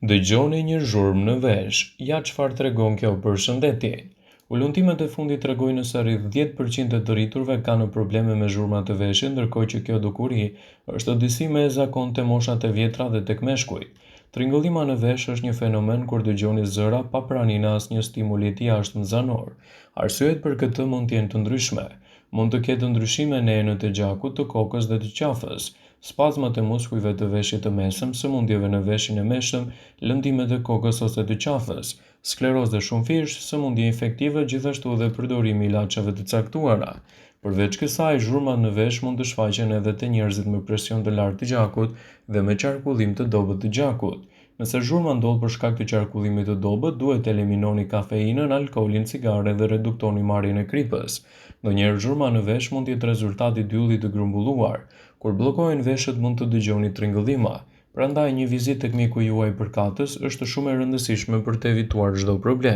Dëgjoni një zhurmë në vesh, ja çfarë tregon kjo për shëndetin. Ulëntimet e fundit tregojnë se rreth 10% e të rriturve kanë probleme me zhurma të veshit, ndërkohë që kjo dukuri është disi me zakonte te moshat e vjetra dhe tek meshkujt. Tringëllima në vesh është një fenomen kur dëgjoni zëra pa praninë asnjë stimuli të jashtëzakonor. Arsyet për këtë mund të jenë të ndryshme. Mund të ketë ndryshime në enët e gjakut, të kokës dhe të qafës, spazmat e muskujve të veshit të mesëm, sëmundjeve në veshin e mesëm, lëndimet e kokës ose të qafës, sklerozë dhe shumëfish, sëmundje infektive, gjithashtu dhe përdorimi i ilaçeve të caktuara. Përveç kësaj, zhurmat në vesh mund të shfaqen edhe te njerëzit me presion të lartë të gjakut dhe me qarkullim të dobët të gjakut. Nëse zhurma ndodh për shkak të qarkullimit të dobët, duhet të eliminoni kafeinën, alkoolin, cigare dhe reduktoni marrjen e kripës. Ndonjëherë zhurma në vesh mund të jetë rezultati i yllit të grumbulluar. Kur bllokohen veshët mund të dëgjoni tringëllima. Prandaj një vizitë tek mjeku juaj përkatës është shumë e rëndësishme për të evituar çdo problem.